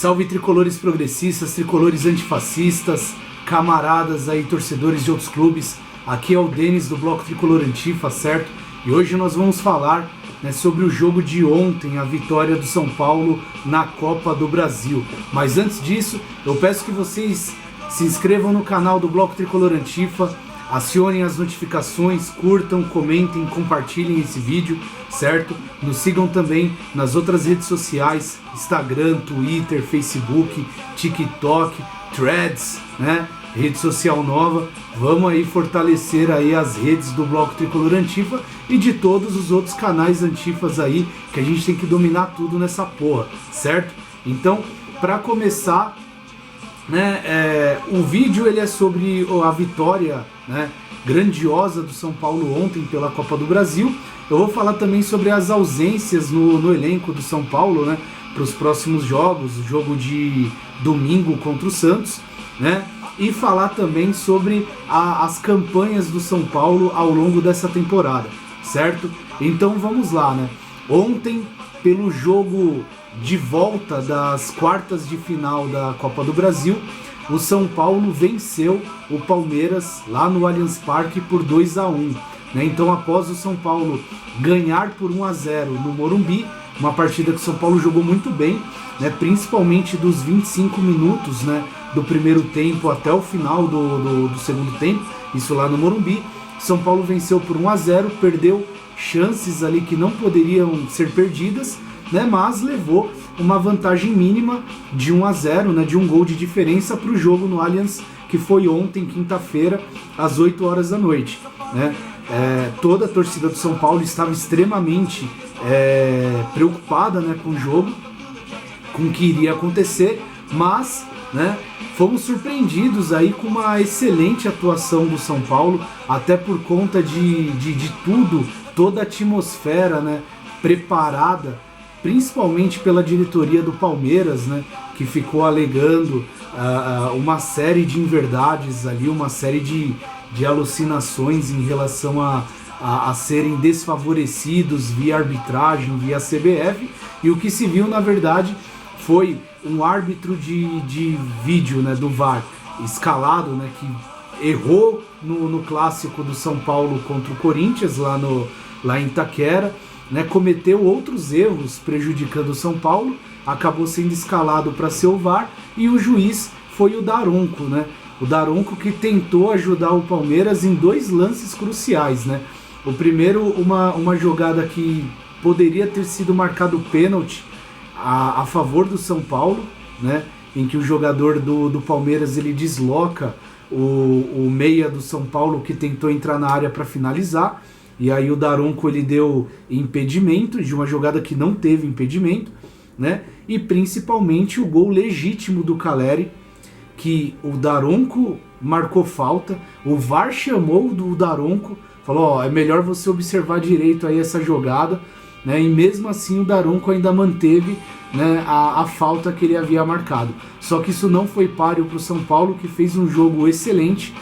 Salve tricolores progressistas, tricolores antifascistas, camaradas aí, torcedores de outros clubes. Aqui é o Denis do Bloco Tricolor Antifa, certo? E hoje nós vamos falar, sobre o jogo de ontem, a vitória do São Paulo na Copa do Brasil. Mas antes disso, eu peço que vocês se inscrevam no canal do Bloco Tricolor Antifa, acionem as notificações, curtam, comentem, compartilhem esse vídeo, certo? Nos sigam também nas outras redes sociais, Instagram, Twitter, Facebook, TikTok, Threads, né? Rede social nova. Vamos aí fortalecer aí as redes do Bloco Tricolor Antifa e de todos os outros canais antifas aí, que a gente tem que dominar tudo nessa porra, certo? Então, para começar, o vídeo ele é sobre a vitória, grandiosa do São Paulo ontem pela Copa do Brasil. Eu vou falar também sobre as ausências no elenco do São Paulo, para os próximos jogos, o jogo de domingo contra o Santos, e falar também sobre as campanhas do São Paulo ao longo dessa temporada, certo? Então vamos lá, Ontem, pelo jogo de volta das quartas de final da Copa do Brasil, o São Paulo venceu o Palmeiras lá no Allianz Parque por 2-1. Então, após o São Paulo ganhar por 1-0 no Morumbi, uma partida que o São Paulo jogou muito bem, principalmente dos 25 minutos do primeiro tempo até o final do segundo tempo, isso lá no Morumbi. São Paulo venceu por 1-0, perdeu chances ali que não poderiam ser perdidas, mas levou uma vantagem mínima de 1-0, de um gol de diferença para o jogo no Allianz, que foi ontem, quinta-feira, às 8 horas da noite. Toda a torcida do São Paulo estava extremamente preocupada com o jogo, com o que iria acontecer, mas fomos surpreendidos aí com uma excelente atuação do São Paulo, até por conta de tudo, toda a atmosfera preparada, principalmente pela diretoria do Palmeiras, que ficou alegando uma série de inverdades ali, uma série de alucinações em relação a serem desfavorecidos via arbitragem, via CBF, e o que se viu na verdade foi um árbitro de vídeo do VAR escalado, que errou no clássico do São Paulo contra o Corinthians lá em Itaquera, cometeu outros erros prejudicando o São Paulo, acabou sendo escalado para ser o VAR, e o juiz foi o Daronco, o Daronco, que tentou ajudar o Palmeiras em dois lances cruciais, O primeiro, uma jogada que poderia ter sido marcado pênalti a favor do São Paulo, em que o jogador do Palmeiras ele desloca o meia do São Paulo, que tentou entrar na área para finalizar, e aí o Daronco ele deu impedimento de uma jogada que não teve impedimento, e principalmente o gol legítimo do Caleri, que o Daronco marcou falta, o VAR chamou do Daronco, falou, é melhor você observar direito aí essa jogada, e mesmo assim o Daronco ainda manteve a falta que ele havia marcado. Só que isso não foi páreo para o São Paulo, que fez um jogo excelente,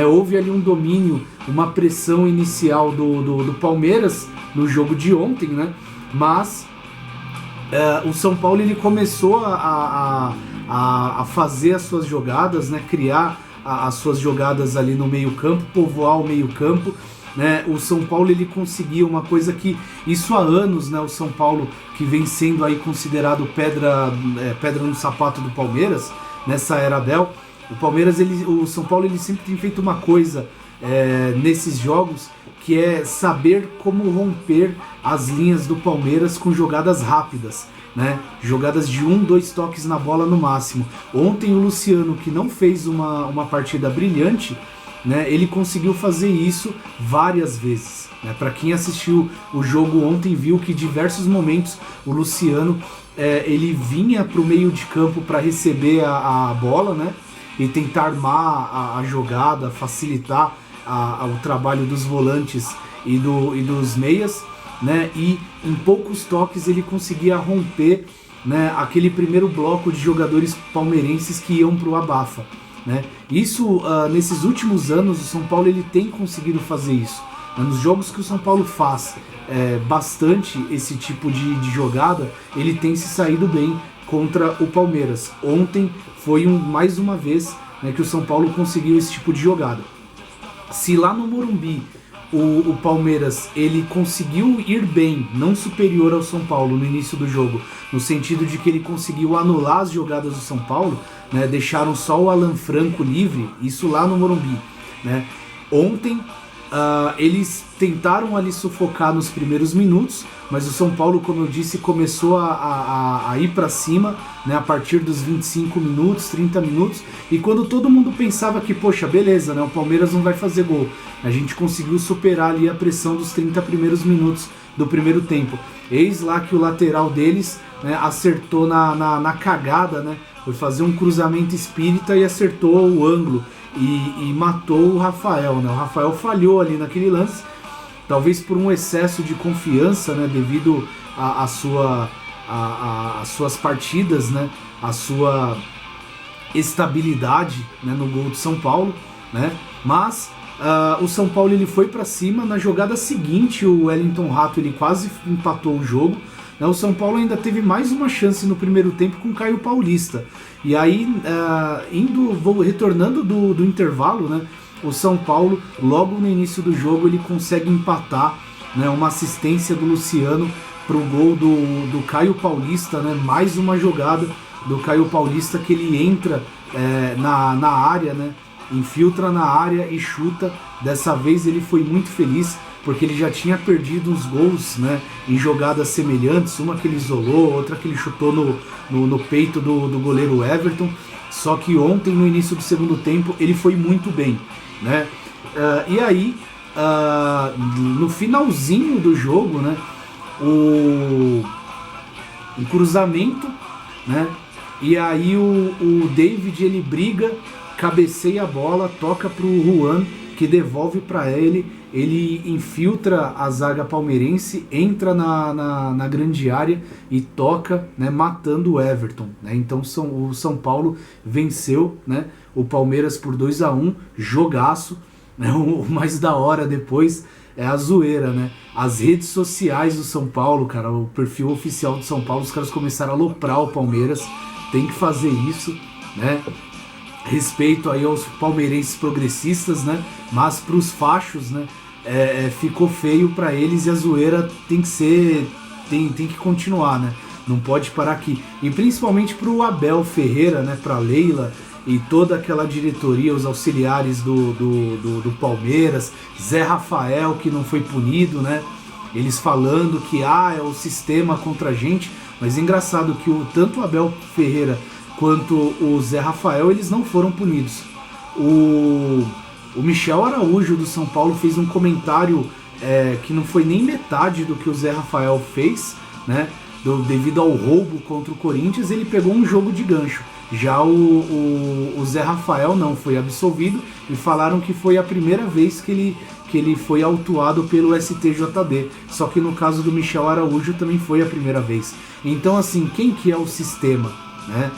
houve ali um domínio, uma pressão inicial do Palmeiras no jogo de ontem, mas o São Paulo ele começou a fazer as suas jogadas, criar as suas jogadas ali no meio campo, povoar o meio campo. O São Paulo ele conseguia uma coisa que isso há anos, o São Paulo, que vem sendo aí considerado pedra no sapato do Palmeiras nessa era Abel. O São Paulo ele sempre tem feito uma coisa nesses jogos, que é saber como romper as linhas do Palmeiras com jogadas rápidas, jogadas de 1-2 toques na bola no máximo. Ontem o Luciano, que não fez uma partida brilhante, ele conseguiu fazer isso várias vezes. Para quem assistiu o jogo ontem viu que em diversos momentos o Luciano ele vinha para o meio de campo para receber a bola, e tentar armar a jogada, facilitar o trabalho dos volantes e dos meias, e em poucos toques ele conseguia romper aquele primeiro bloco de jogadores palmeirenses que iam para o abafa. Isso, nesses últimos anos, o São Paulo ele tem conseguido fazer isso. Nos jogos que o São Paulo faz bastante esse tipo de jogada, ele tem se saído bem contra o Palmeiras. Ontem foi mais uma vez, né, que o São Paulo conseguiu esse tipo de jogada. Se lá no Morumbi o Palmeiras ele conseguiu ir bem, não superior ao São Paulo no início do jogo, no sentido de que ele conseguiu anular as jogadas do São Paulo, né, deixaram só o Alan Franco livre, isso lá no Morumbi, né. Ontem eles tentaram ali sufocar nos primeiros minutos, mas o São Paulo, como eu disse, começou a ir para cima, né, a partir dos 25 minutos, 30 minutos, e quando todo mundo pensava que, poxa, beleza, né, o Palmeiras não vai fazer gol, a gente conseguiu superar ali a pressão dos 30 primeiros minutos do primeiro tempo. Eis lá que o lateral deles, né, acertou na cagada, né, foi fazer um cruzamento espírita e acertou o ângulo, e matou o Rafael, né? O Rafael falhou ali naquele lance, talvez por um excesso de confiança, né? Devido às suas partidas, né? A sua estabilidade, né? No gol do São Paulo, né? Mas o São Paulo ele foi para cima. Na jogada seguinte, o Wellington Rato ele quase empatou o jogo. O São Paulo ainda teve mais uma chance no primeiro tempo com o Caio Paulista. E aí, retornando do intervalo, né, o São Paulo, logo no início do jogo, ele consegue empatar, né, uma assistência do Luciano para o gol do Caio Paulista, né, mais uma jogada do Caio Paulista que ele entra na área, né, infiltra na área e chuta. Dessa vez ele foi muito feliz, porque ele já tinha perdido uns gols, né, em jogadas semelhantes, uma que ele isolou, outra que ele chutou no peito do goleiro Everton, só que ontem, no início do segundo tempo, ele foi muito bem, né? E aí, no finalzinho do jogo, né, o cruzamento, né, e aí o David ele briga, cabeceia a bola, toca pro Juan, que devolve para ele infiltra a zaga palmeirense, entra na grande área e toca, né, matando o Everton, né? Então o São Paulo venceu, né, o Palmeiras por 2-1, jogaço, né? O mais da hora depois é a zoeira, né? As redes sociais do São Paulo, cara, o perfil oficial do São Paulo, os caras começaram a aloprar o Palmeiras, tem que fazer isso, né? Respeito aí aos palmeirenses progressistas, né? Mas para os fachos, né? Ficou feio para eles e a zoeira tem que continuar, né? Não pode parar aqui. E principalmente para o Abel Ferreira, né? Para Leila e toda aquela diretoria, os auxiliares do Palmeiras, Zé Rafael que não foi punido, né? Eles falando que é o sistema contra a gente, mas é engraçado que tanto o Abel Ferreira quanto o Zé Rafael, eles não foram punidos. O Michel Araújo do São Paulo fez um comentário que não foi nem metade do que o Zé Rafael fez, né? Devido ao roubo contra o Corinthians, ele pegou um jogo de gancho. Já o Zé Rafael não foi absolvido e falaram que foi a primeira vez que ele foi autuado pelo STJD. Só que no caso do Michel Araújo também foi a primeira vez. Então, assim, quem que é o sistema, né?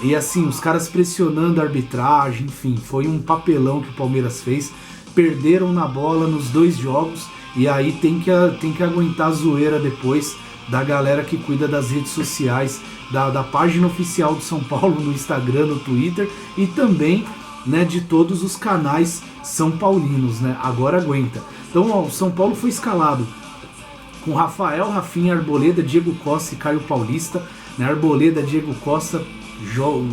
E assim, os caras pressionando a arbitragem, enfim, foi um papelão que o Palmeiras fez. Perderam na bola nos 2 jogos e aí tem que aguentar a zoeira depois da galera que cuida das redes sociais, da página oficial do São Paulo no Instagram, no Twitter e também, né, de todos os canais são paulinos, né? Agora aguenta. Então, o São Paulo foi escalado com Rafael, Rafinha, Arboleda, Diego Costa e Caio Paulista, né? Arboleda, Diego Costa,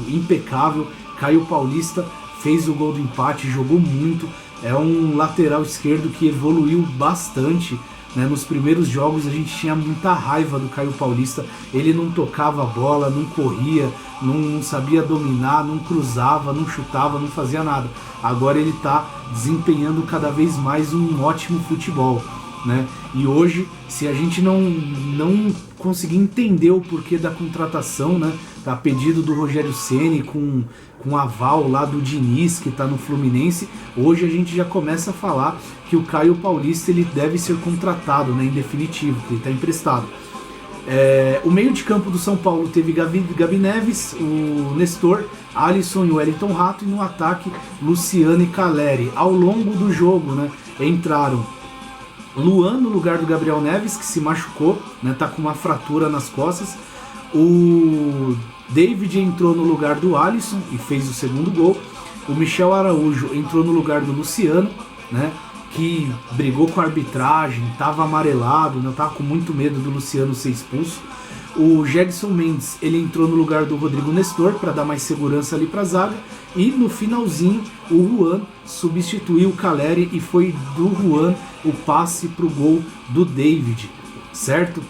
impecável. Caio Paulista fez o gol do empate, jogou muito. É um lateral esquerdo que evoluiu bastante, né? Nos primeiros jogos a gente tinha muita raiva do Caio Paulista. Ele não tocava a bola, não corria, não sabia dominar, não cruzava, não chutava, não fazia nada. Agora ele está desempenhando cada vez mais um ótimo futebol, né? E hoje, se a gente não conseguir entender o porquê da contratação, né, a pedido do Rogério Ceni com aval lá do Diniz, que está no Fluminense, hoje a gente já começa a falar que o Caio Paulista ele deve ser contratado, né, em definitivo, que ele está emprestado. O meio de campo do São Paulo teve Gabi Neves, o Nestor, Alisson e o Wellington Rato, e no ataque Luciano e Caleri. Ao longo do jogo, né, entraram Luan no lugar do Gabriel Neves, que se machucou, né, tá com uma fratura nas costas. O David entrou no lugar do Alisson e fez o segundo gol. O Michel Araújo entrou no lugar do Luciano, né, que brigou com a arbitragem, estava amarelado, né, estava com muito medo do Luciano ser expulso. O Jegson Mendes, ele entrou no lugar do Rodrigo Nestor para dar mais segurança ali para a zaga. E no finalzinho, o Juan substituiu o Caleri e foi do Juan o passe para o gol do David, certo?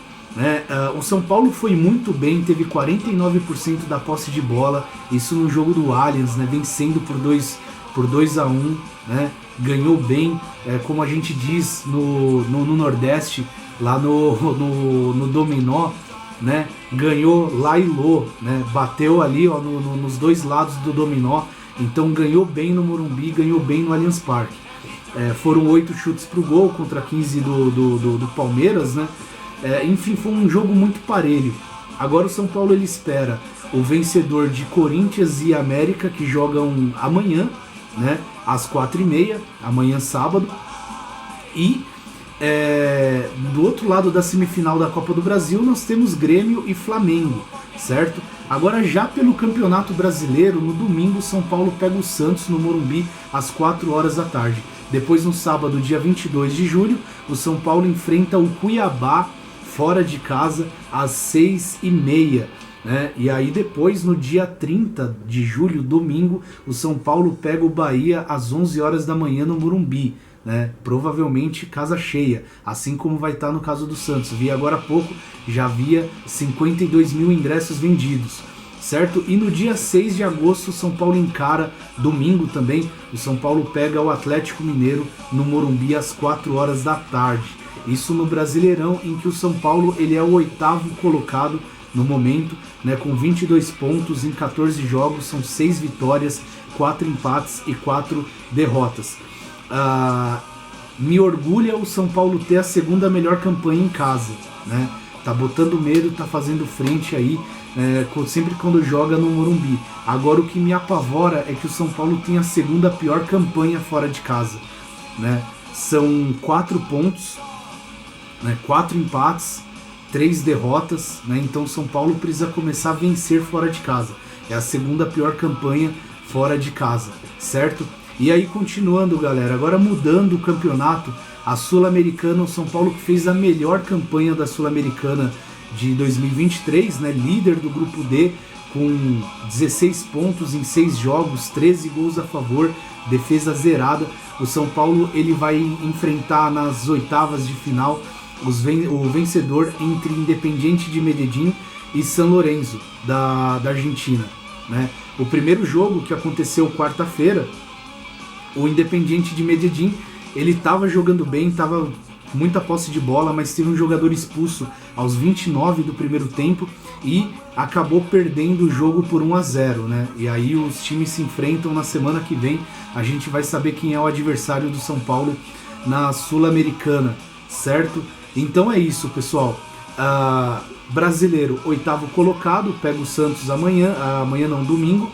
O São Paulo foi muito bem, teve 49% da posse de bola, isso no jogo do Allianz, né, vencendo por 2-1, né, ganhou bem, como a gente diz no Nordeste, lá no Dominó, né, ganhou lá e lô, né, bateu ali, ó, nos dois lados do Dominó, então ganhou bem no Morumbi, ganhou bem no Allianz Parque. Foram 8 chutes pro gol contra 15 do Palmeiras, né? Enfim, foi um jogo muito parelho. Agora o São Paulo ele espera o vencedor de Corinthians e América, que jogam amanhã, né, às 4h30, amanhã sábado. E do outro lado da semifinal da Copa do Brasil nós temos Grêmio e Flamengo, certo? Agora já pelo Campeonato Brasileiro, no domingo São Paulo pega o Santos no Morumbi às 4h. Depois no sábado, dia 22 de julho, o São Paulo enfrenta o Cuiabá fora de casa às 6h30. Né? E aí depois, no dia 30 de julho, domingo, o São Paulo pega o Bahia às 11h da manhã no Morumbi. Né? Provavelmente casa cheia, assim como vai estar no caso do Santos. Vi agora há pouco, já havia 52 mil ingressos vendidos, certo? E no dia 6 de agosto, o São Paulo encara, domingo também, o São Paulo pega o Atlético Mineiro no Morumbi às 4h. Isso no Brasileirão, em que o São Paulo ele é o 8º colocado no momento, né, com 22 pontos em 14 jogos, são 6 vitórias, 4 empates e 4 derrotas. Me orgulha o São Paulo ter a segunda melhor campanha em casa, né? Tá botando medo, tá fazendo frente aí, sempre quando joga no Morumbi. Agora o que me apavora é que o São Paulo tem a segunda pior campanha fora de casa, né? São 4 pontos, né? 4 empates, 3 derrotas, né? Então o São Paulo precisa começar a vencer fora de casa. É a segunda pior campanha fora de casa, certo? E aí continuando, galera, agora mudando o campeonato, a Sul-Americana, o São Paulo que fez a melhor campanha da Sul-Americana de 2023, né, líder do grupo D, com 16 pontos em 6 jogos, 13 gols a favor, defesa zerada. O São Paulo ele vai enfrentar nas oitavas de final o vencedor entre Independiente de Medellín e San Lorenzo, da Argentina. Né? O primeiro jogo, que aconteceu quarta-feira, o Independiente de Medellín, ele estava jogando bem, estava muita posse de bola, mas teve um jogador expulso aos 29 do primeiro tempo e acabou perdendo o jogo por 1-0, né? E aí os times se enfrentam na semana que vem, a gente vai saber quem é o adversário do São Paulo na Sul-Americana, certo? Então é isso, pessoal. Brasileiro, 8º colocado, pega o Santos amanhã não, domingo.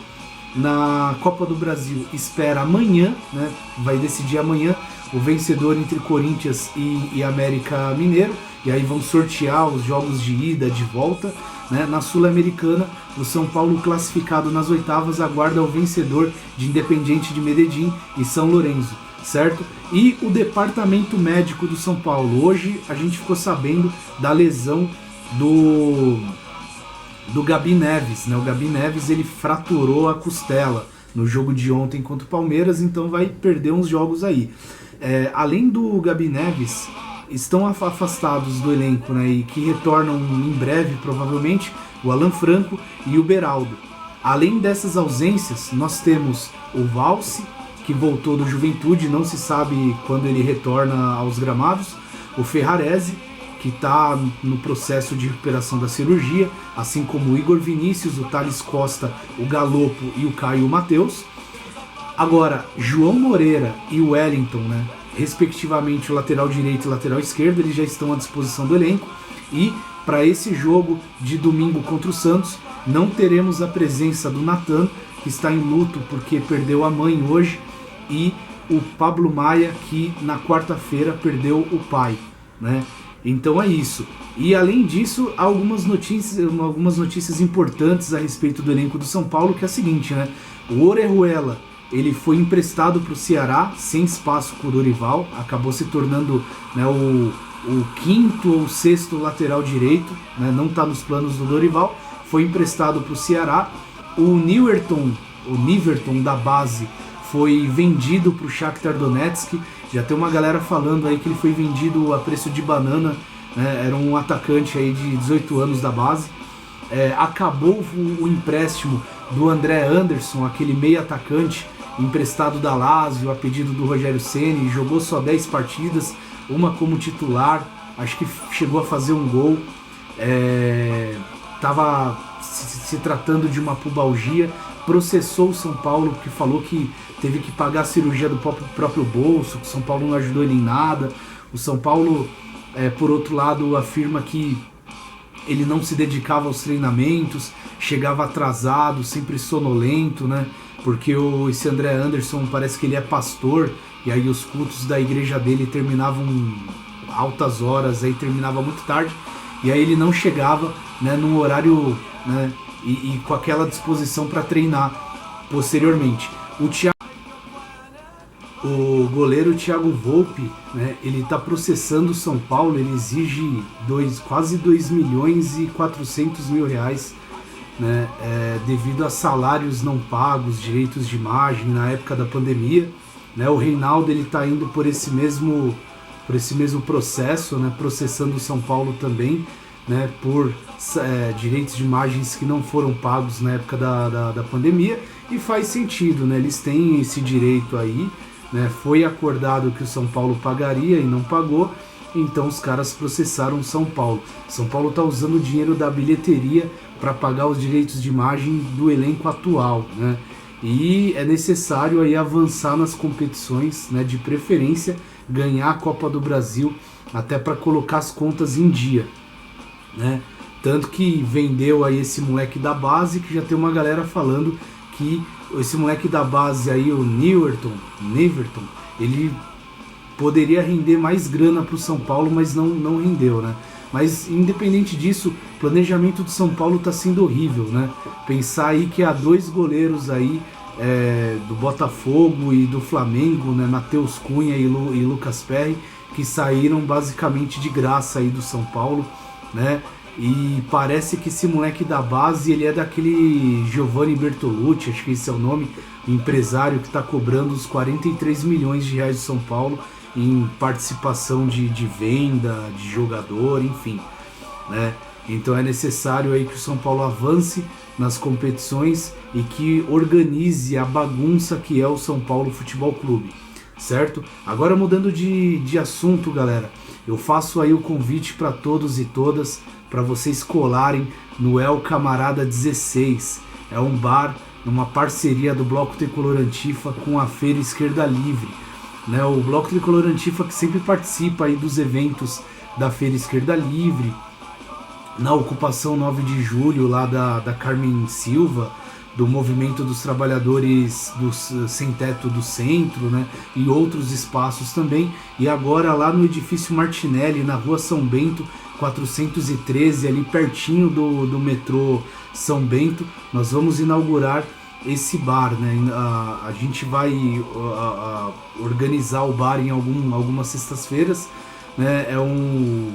Na Copa do Brasil espera amanhã, né, vai decidir amanhã o vencedor entre Corinthians e América Mineiro, e aí vão sortear os jogos de ida, de volta. Né? Na Sul-Americana, o São Paulo classificado nas oitavas aguarda o vencedor de Independiente de Medellín e São Lourenço, certo? E o departamento médico do São Paulo, hoje a gente ficou sabendo da lesão do Gabi Neves, né? O Gabi Neves ele fraturou a costela no jogo de ontem contra o Palmeiras, então vai perder uns jogos aí. Além do Gabi Neves, estão afastados do elenco, né? E que retornam em breve, provavelmente, o Alan Franco e o Beraldo. Além dessas ausências, nós temos o Valse, que voltou do Juventude, não se sabe quando ele retorna aos gramados, o Ferrarese, que está no processo de recuperação da cirurgia, assim como o Igor Vinícius, o Thales Costa, o Galopo e o Caio Mateus. Agora, João Moreira e o Wellington, né, respectivamente o lateral direito e o lateral esquerdo, eles já estão à disposição do elenco. E para esse jogo de domingo contra o Santos, não teremos a presença do Natan, que está em luto porque perdeu a mãe hoje, e o Pablo Maia, que na quarta-feira perdeu o pai, né? Então é isso. E além disso, há algumas notícias importantes a respeito do elenco do São Paulo, que é a seguinte, né? O Orejuela, ele foi emprestado para o Ceará, sem espaço com o Dorival, acabou se tornando, né, o quinto ou sexto lateral direito, né, não está nos planos do Dorival, foi emprestado para o Ceará. O Niverton da base foi vendido para o Shakhtar Donetsk. Já tem uma galera falando aí que ele foi vendido a preço de banana, né? Era um atacante aí de 18 anos da base. Acabou o empréstimo do André Anderson, aquele meio atacante emprestado da Lazio a pedido do Rogério Ceni, jogou só 10 partidas, uma como titular, acho que chegou a fazer um gol. Estava se tratando de uma pubalgia, processou o São Paulo, que falou que teve que pagar a cirurgia do próprio bolso, que o São Paulo não ajudou ele em nada. O São Paulo, por outro lado, afirma que ele não se dedicava aos treinamentos, chegava atrasado, sempre sonolento, né? Porque esse André Anderson parece que ele é pastor, e aí os cultos da igreja dele terminavam altas horas, aí terminava muito tarde, e aí ele não chegava, né, num horário, né, e com aquela disposição para treinar posteriormente. O goleiro Thiago Volpi, né, ele está processando o São Paulo, ele exige quase 2 milhões e 400 mil reais, né, devido a salários não pagos, direitos de imagem na época da pandemia, né. O Reinaldo está indo por esse mesmo processo, né, processando o São Paulo também, né, por direitos de imagens que não foram pagos na época da pandemia, e faz sentido, né, eles têm esse direito aí, né, foi acordado que o São Paulo pagaria e não pagou, então os caras processaram o São Paulo. São Paulo está usando o dinheiro da bilheteria para pagar os direitos de imagem do elenco atual, né, e é necessário aí avançar nas competições, né, de preferência ganhar a Copa do Brasil, até para colocar as contas em dia, né? Tanto que vendeu aí esse moleque da base, que já tem uma galera falando que esse moleque da base aí, o Niverton, ele poderia render mais grana para o São Paulo, mas não rendeu, né? Mas independente disso, o planejamento do São Paulo está sendo horrível, né? Pensar aí que há 2 goleiros aí, do Botafogo e do Flamengo, né, Matheus Cunha e Lucas Perry, que saíram basicamente de graça aí do São Paulo, né? E parece que esse moleque da base, ele é daquele Giovanni Bertolucci, acho que esse é o nome, empresário que está cobrando os 43 milhões de reais de São Paulo em participação de venda, de jogador, enfim, né? Então é necessário aí que o São Paulo avance nas competições e que organize a bagunça que é o São Paulo Futebol Clube, certo? Agora mudando de assunto, galera, eu faço aí o convite para todos e todas, para vocês colarem no El Camarada 16. É um bar, numa parceria do Bloco Tricolor Antifa com a Feira Esquerda Livre, né? O Bloco Tricolor Antifa que sempre participa aí dos eventos da Feira Esquerda Livre, na ocupação 9 de julho lá da Carmen Silva, do Movimento dos Trabalhadores Sem Teto do Centro, né, e outros espaços também, e agora lá no Edifício Martinelli, na Rua São Bento 413, ali pertinho do metrô São Bento, nós vamos inaugurar esse bar, né? A gente vai organizar o bar em algumas sextas-feiras, né? É um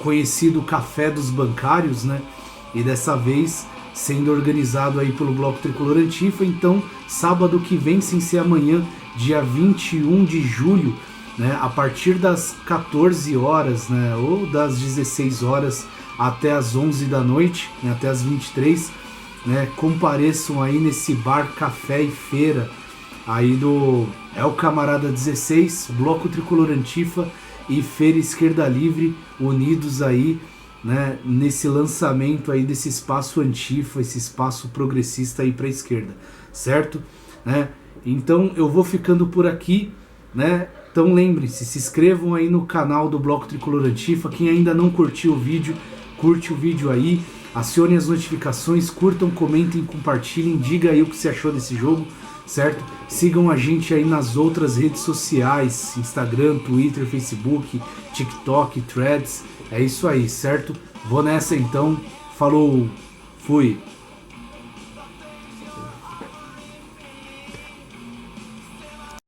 conhecido Café dos Bancários, né? E dessa vez sendo organizado aí pelo Bloco Tricolor Antifa. Então, sábado que vem, sem ser amanhã, dia 21 de julho, né, a partir das 14 horas, né, ou das 16 horas até as 11 da noite, né, até as 23, né, compareçam aí nesse bar, café e feira aí do El Camarada 16, Bloco Tricolor Antifa e Feira Esquerda Livre, unidos aí, né, nesse lançamento aí desse espaço antifa, esse espaço progressista aí para a esquerda, certo? Né? Então eu vou ficando por aqui, né? Então lembrem-se, se inscrevam aí no canal do Bloco Tricolor Antifa. Quem ainda não curtiu o vídeo, curte o vídeo aí, acione as notificações, curtam, comentem, compartilhem, diga aí o que você achou desse jogo, certo? Sigam a gente aí nas outras redes sociais, Instagram, Twitter, Facebook, TikTok, Threads, é isso aí, certo? Vou nessa então, falou, fui!